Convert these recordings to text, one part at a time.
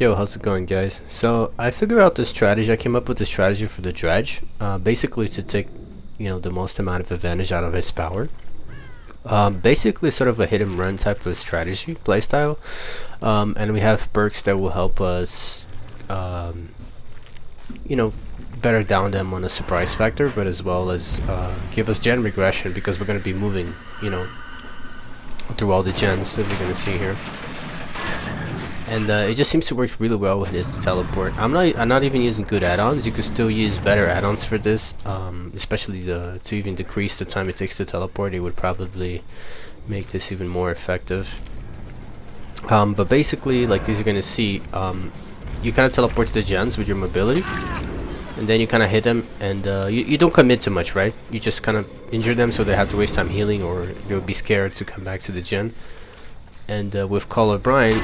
Yo, how's it going, guys? So I figured out this strategy. I came up with this strategy for the Dredge, basically to take, the most amount of advantage out of his power. Basically, sort of a hit and run type of strategy playstyle, and we have perks that will help us, um, you know, better down them on a surprise factor, but as well as give us gen regression because we're going to be moving, through all the gens, as you're going to see here. And it just seems to work really well with his teleport. I'm not even using good add-ons. You could still use better add-ons for this, especially to even decrease the time it takes to teleport. It would probably make this even more effective. But basically, like as you're gonna see, you kind of teleport to the gens with your mobility, and then you kind of hit them, and you don't commit too much, right? You just kind of injure them, so they have to waste time healing, or they'll be scared to come back to the gen. And with Call of Brian,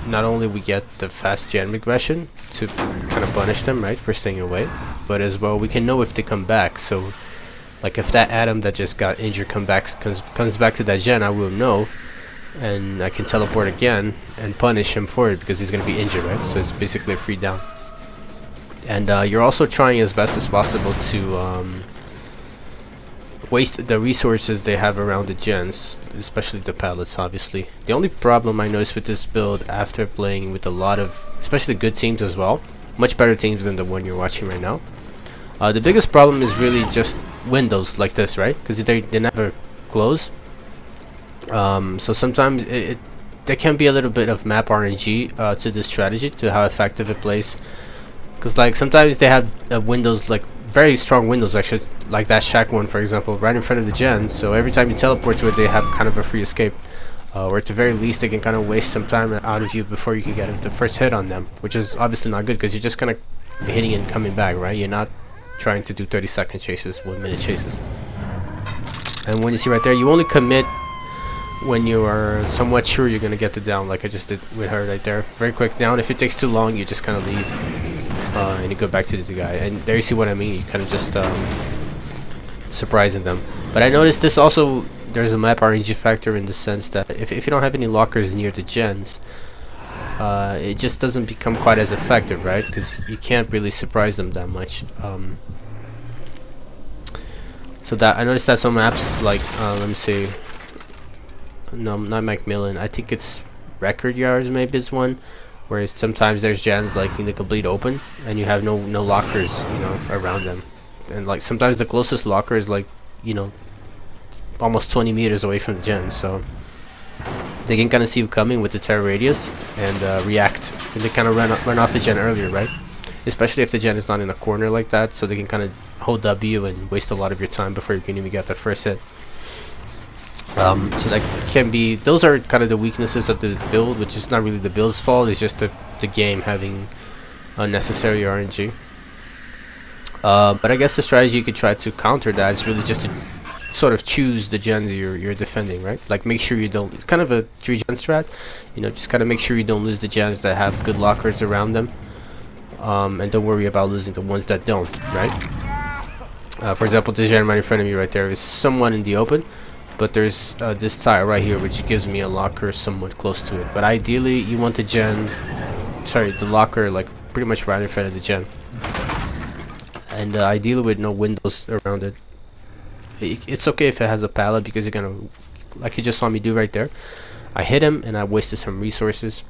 not only we get the fast gen regression to kind of punish them, right, for staying away, but as well we can know if they come back. So like if that Adam that just got injured comes back to that gen, I will know, and I can teleport again and punish him for it because he's going to be injured, right? So it's basically a free down. And you're also trying as best as possible to waste the resources they have around the gens, especially the pallets, obviously. The only problem I noticed with this build after playing with a lot of, especially good teams as well, much better teams than the one you're watching right now, the biggest problem is really just windows like this, right? Because they never close. So sometimes there can be a little bit of map RNG to this strategy, to how effective it plays. Because like sometimes they have windows, like very strong windows actually, like that shack one for example, right in front of the gen, so every time you teleport to it they have kind of a free escape, or at the very least they can kind of waste some time out of you before you can get the first hit on them, which is obviously not good because you're just kind of hitting and coming back, right? You're not trying to do 30-second chases, 1-minute chases. And when you see right there, you only commit when you are somewhat sure you're going to get the down, like I just did with her right there. Very quick down. If it takes too long, you just kind of leave and you go back to the guy, and there you see what I mean. You kind of just surprising them. But I noticed this also, there's a map RNG factor in the sense that if you don't have any lockers near the gens, it just doesn't become quite as effective, right? Because you can't really surprise them that much. So that I noticed that some maps like let me see, no, not Macmillan, I think it's Record Yards maybe is one, where sometimes there's gens like in the complete open and you have no lockers, around them, and like sometimes the closest locker is like, almost 20 meters away from the gen, so they can kind of see you coming with the terror radius and react, and they kind of run off the gen earlier, right? Especially if the gen is not in a corner like that, so they can kind of hold W and waste a lot of your time before you can even get the first hit. So that can be, those are kind of the weaknesses of this build, which is not really the build's fault, it's just the game having unnecessary RNG. But I guess the strategy you could try to counter that is really just to sort of choose the gens you're defending, right? Like make sure you don't, it's kind of a 3-gen strat, just kind of make sure you don't lose the gens that have good lockers around them, and don't worry about losing the ones that don't, right? For example, this gen right in front of me right there is someone in the open, but there's this tile right here which gives me a locker somewhat close to it. But ideally you want the locker like pretty much right in front of the gen, and ideally with no windows around it. It's okay if it has a pallet because you're gonna, like you just saw me do right there, I hit him and I wasted some resources,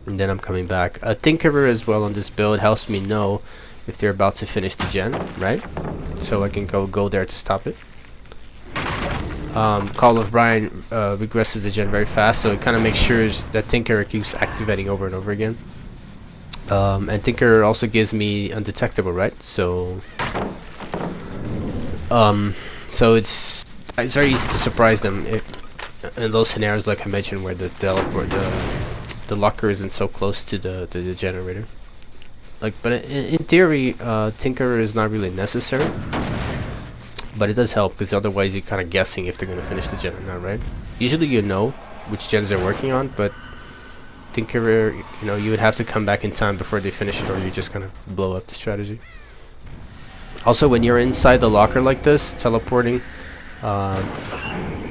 and then I'm coming back. A Tinkerer as well on this build helps me know if they're about to finish the gen, right? So I can go there to stop it. Call of Brian regresses the gen very fast, so it kind of makes sure that Tinkerer keeps activating over and over again. And Tinkerer also gives me undetectable, right? So it's very easy to surprise them in those scenarios, like I mentioned, where the locker isn't so close to the generator. Like, but in theory, Tinkerer is not really necessary. But it does help because otherwise you're kind of guessing if they're going to finish the gen or not, right? Usually you know which gens they're working on, but Tinkerer, you would have to come back in time before they finish it, or you just kind of blow up the strategy. Also, when you're inside the locker like this, teleporting,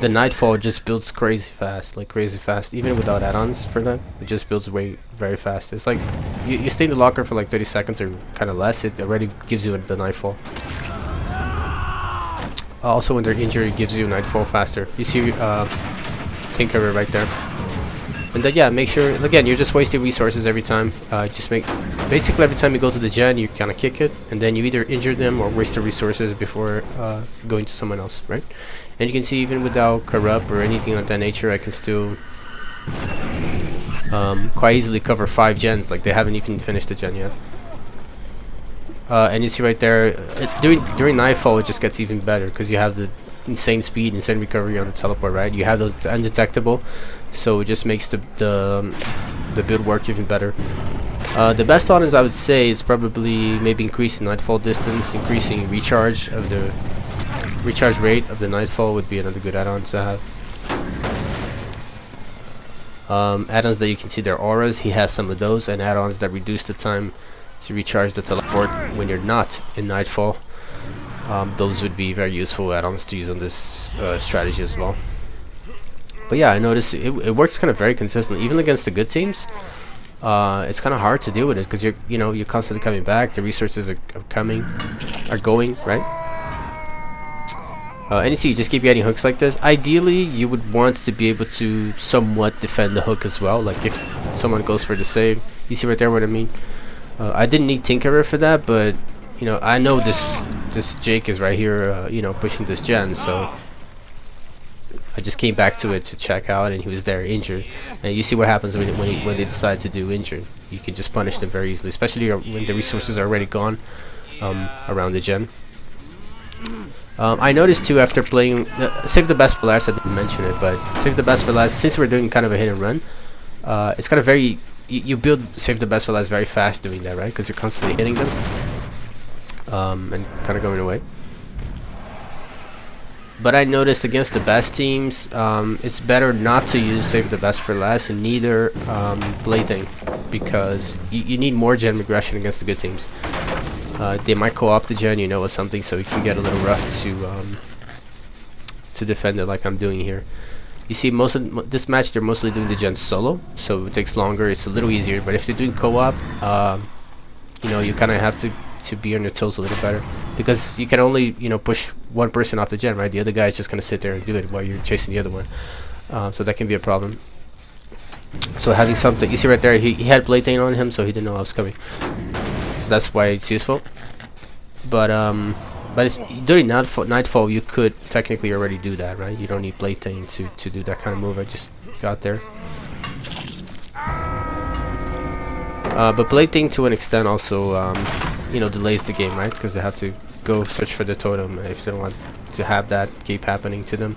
the Nightfall just builds crazy fast, like crazy fast. Even without add-ons for that, it just builds very fast. It's like you stay in the locker for like 30 seconds or kind of less, it already gives you the Nightfall. Also, when they're injured, it gives you Nightfall faster. You see Tinkerer right there. And then yeah, make sure, again, you're just wasting resources every time. Basically every time you go to the gen, you kind of kick it, and then you either injure them or waste the resources before going to someone else, right? And you can see even without corrupt or anything like that nature, I can still quite easily cover 5 gens. Like they haven't even finished the gen yet. And you see right there, during Nightfall it just gets even better because you have the insane speed, insane recovery on the teleport, right? You have the undetectable, so it just makes the build work even better. The best add-ons I would say is probably maybe increasing Nightfall distance, increasing recharge rate of the Nightfall would be another good add-on to have. Add-ons that you can see their auras, he has some of those, and add-ons that reduce the time to recharge the teleport when you're not in Nightfall. Those would be very useful add-ons to use on this strategy as well. But yeah, I noticed it works kind of very consistently, even against the good teams. It's kind of hard to deal with it because you're constantly coming back. The resources are going, right? And you see, you just keep getting hooks like this. Ideally, you would want to be able to somewhat defend the hook as well. Like if someone goes for the save, you see right there what I mean. I didn't need Tinkerer for that, but I know this Jake is right here, pushing this gen, so I just came back to it to check out, and he was there injured. And you see what happens when they decide to do injured. You can just punish them very easily, especially when the resources are already gone around the gen. I noticed too after playing Save the Best for Last. I didn't mention it, but Save the Best for Last, since we're doing kind of a hit and run, it's kind of very you build Save the Best for Last very fast doing that, right? Because you're constantly hitting them and kind of going away. But I noticed against the best teams, it's better not to use Save the Best for Last, and neither Blading, because you need more gen regression against the good teams. They might co-op the gen, or something, so it can get a little rough to defend it like I'm doing here. You see, most of this match they're mostly doing the gen solo, so it takes longer. It's a little easier. But if they're doing co-op, you kind of have to be on your toes a little better, because you can only push one person off the gen, right? The other guy is just gonna sit there and do it while you're chasing the other one. So that can be a problem. So having something, you see right there, he had Blading on him, so he didn't know I was coming. So that's why it's useful. But it's, during Nightfall, you could technically already do that, right? You don't need Blading to do that kind of move. I just got there. But Blading to an extent also, delays the game, right? Because they have to go search for the totem if they don't want to have that keep happening to them.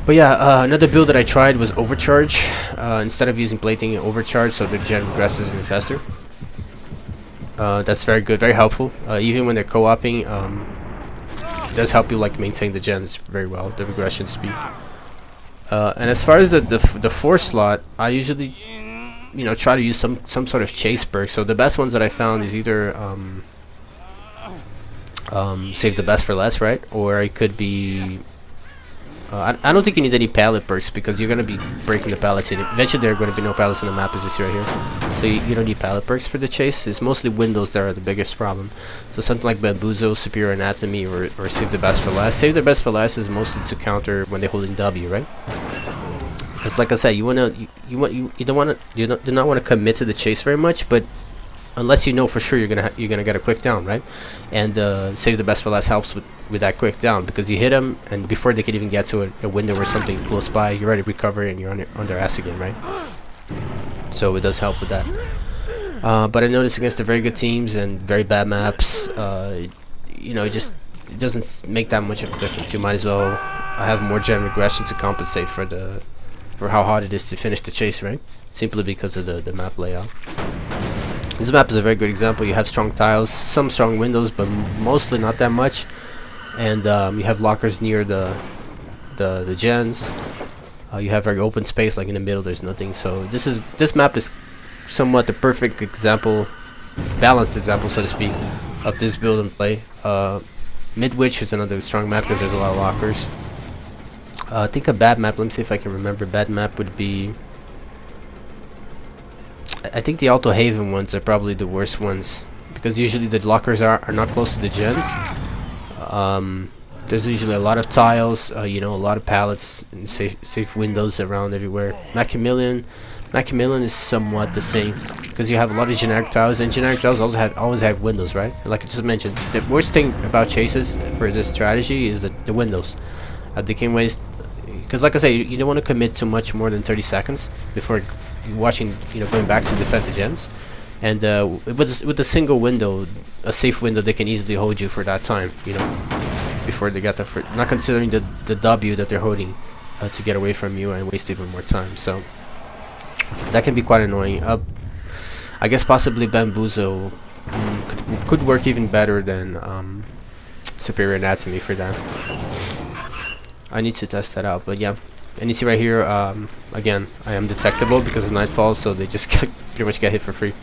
But yeah, another build that I tried was Overcharge. Instead of using Blading, Overcharge, so the gen regresses even faster. That's very good, very helpful. Even when they're co-oping, it does help you maintain the gens very well, the regression speed. And as far as the 4 slot, I usually try to use some sort of chase perk. So the best ones that I found is either Save the Best for Last, right? Or it could be I don't think you need any pallet perks, because you're going to be breaking the pallets. Eventually there are going to be no pallets in the map, as you see right here. So you don't need pallet perks for the chase. It's mostly windows that are the biggest problem. So something like Bamboozle, Superior Anatomy, or Save the Best for Last. Save the Best for Last is mostly to counter when they're holding W, right? Because like I said, you do not want to commit to the chase very much, but unless you know for sure you're gonna get a quick down, right? And Save the Best for Last helps with that quick down, because you hit them, and before they can even get to a window or something close by, you're already recovering and you're on their ass again, right? So it does help with that. But I noticed against the very good teams and very bad maps, it doesn't make that much of a difference. You might as well have more gen regression to compensate for how hard it is to finish the chase, right? Simply because of the map layout. This map is a very good example. You have strong tiles, some strong windows, but mostly not that much. And you have lockers near the gens. You have very open space, like in the middle there's nothing. So this map is somewhat the perfect example, balanced example, so to speak, of this build and play. Midwich is another strong map because there's a lot of lockers. I think a bad map, let me see if I can remember. Bad map would be, I think the Alto Haven ones are probably the worst ones, because usually the lockers are not close to the gens. There's usually a lot of tiles, you know, a lot of pallets and safe windows around everywhere. Macmillan is somewhat the same, because you have a lot of generic tiles, and generic tiles also always have windows, right? Like I just mentioned, the worst thing about chases for this strategy is the windows. They can waste, because like I say, you don't want to commit to much more than 30 seconds before watching, you know, going back to defend the gens. And with a single window, a safe window, they can easily hold you for that time, you know, before they get the not considering the W that they're holding to get away from you and waste even more time. So that can be quite annoying. I guess possibly Bamboozle could work even better than Superior Anatomy for that. I need to test that out, but yeah. And you see right here, again, I am detectable because of Nightfall, so they just pretty much get hit for free.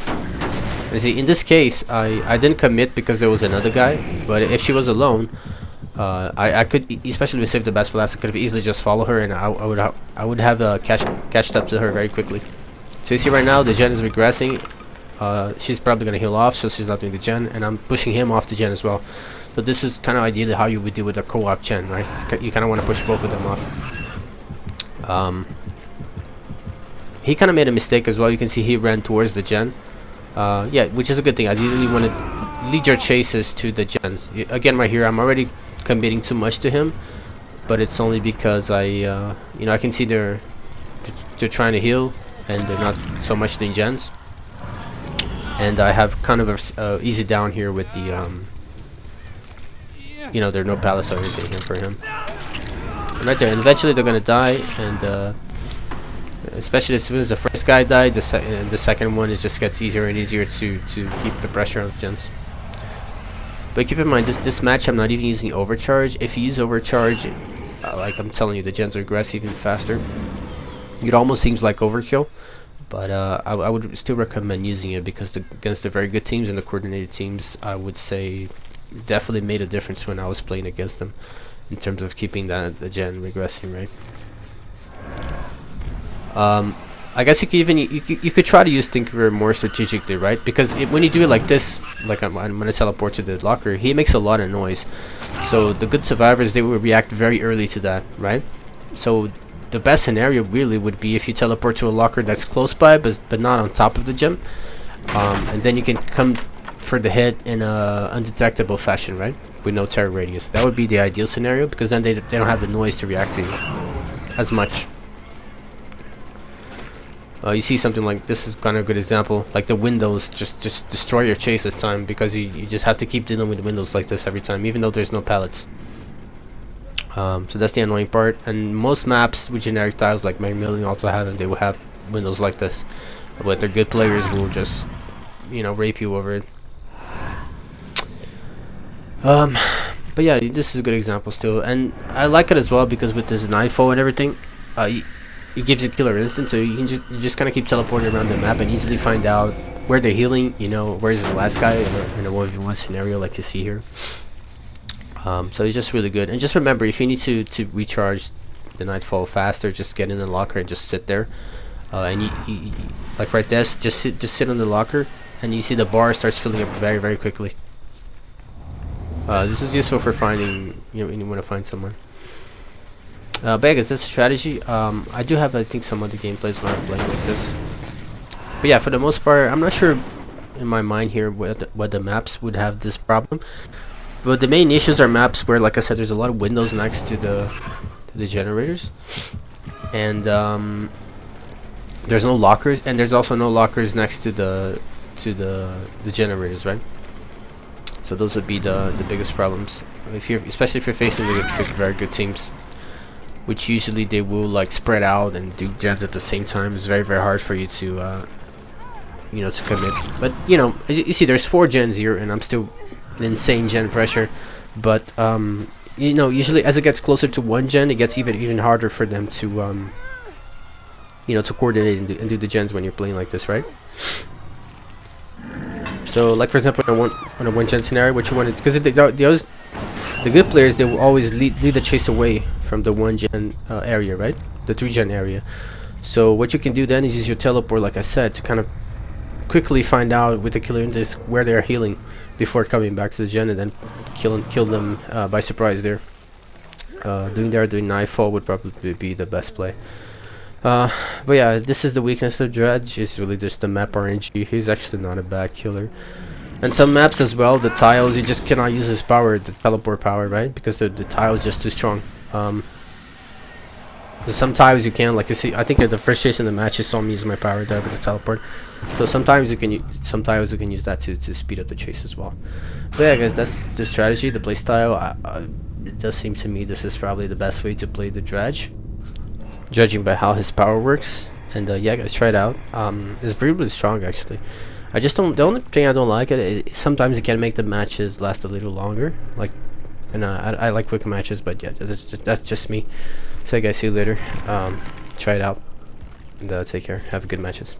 And you see, in this case, I didn't commit because there was another guy, but if she was alone, I could, especially with Save the Best for Last, I could have easily just follow her, and I would have catched up to her very quickly. So you see right now, the gen is regressing. She's probably going to heal off, so she's not doing the gen, and I'm pushing him off the gen as well. So this is kind of ideally how you would deal with a co-op gen, right? You kind of want to push both of them off. He kind of made a mistake as well. You can see he ran towards the gen. Yeah, which is a good thing. I usually want to lead your chases to the gens. Again, right here, I'm already committing too much to him, but it's only because you know, I can see they're trying to heal, and they're not so much doing gens. And I have kind of a easy down here with the you know, there are no pallets or anything here for him. And right there, and eventually they're gonna die, and especially as soon as the first guy died, the second one just gets easier and easier to keep the pressure on gens. But keep in mind, this match I'm not even using overcharge. If you use overcharge, like I'm telling you, the gens regress even faster. It almost seems like overkill, but I would still recommend using it, because against the very good teams and the coordinated teams, I would say definitely made a difference when I was playing against them in terms of keeping the gen regressing, right? I guess you could even you could try to use Tinkerer more strategically, right? Because when you do it like this, like I'm gonna teleport to the locker, he makes a lot of noise. So the good survivors, they will react very early to that, right? So the best scenario really would be if you teleport to a locker that's close by, but not on top of the gym, and then you can come for the hit in a undetectable fashion, right? With no terror radius. That would be the ideal scenario, because then they don't have the noise to react to as much. You see something like this is kind of a good example. Like the windows just destroy your chase this time, because you just have to keep dealing with windows like this every time, even though there's no pallets. So that's the annoying part. And most maps with generic tiles like Macmillan also have them. They will have windows like this, but their good players will just, you know, rape you over it. But yeah, this is a good example still, and I like it as well because with this Nightfall and everything, it gives you killer instant, so you just kind of keep teleporting around the map and easily find out where they're healing. You know, where's the last guy in a 1v1 scenario like you see here. So it's just really good. And just remember, if you need to recharge the Nightfall faster, just get in the locker and just sit there. And you like right there, just sit on the locker, and you see the bar starts filling up very quickly. This is useful for finding, you know, when you want to find someone. But I guess that's a strategy. I do have, I think, some other gameplays where I'm playing like this. But yeah, for the most part, I'm not sure in my mind here what the maps would have this problem. But the main issues are maps where, like I said, there's a lot of windows next to the generators, and there's no lockers, and there's also no lockers next to the generators, right? So those would be the biggest problems. Especially if you're facing the very good teams, which usually they will like spread out and do gens at the same time. It's very hard for you to you know, to commit. But you know, as you see, there's 4 gens here, and I'm still an insane gen pressure. But you know, usually as it gets closer to 1 gen, it gets even harder for them to you know, to coordinate and do the gens when you're playing like this, right? So, like for example, on a 1 gen scenario, what you want to, because The good players, they will always lead the chase away from the 1 gen area, right? The 3 gen area. So what you can do then is use your teleport, like I said, to kind of quickly find out with the killer instinct where they're healing before coming back to the gen, and then kill them by surprise there. Doing nightfall would probably be the best play. But yeah, this is the weakness of Dredge. It's really just the map RNG. He's actually not a bad killer. And some maps as well, the tiles, you just cannot use his power, the teleport power, right? Because the tile is just too strong. Sometimes you can, like you see, I think at the first chase in the match you saw me use my power there with the teleport. So sometimes you can use that to speed up the chase as well. But yeah, guys, that's the strategy, the playstyle. It does seem to me this is probably the best way to play the Dredge, judging by how his power works. And yeah, guys, try it out. It's really strong actually. I just don't. The only thing I don't like is sometimes it can make the matches last a little longer. Like, and I like quick matches, but yeah, that's just me. So, guys, see you later. Try it out, and take care. Have good matches.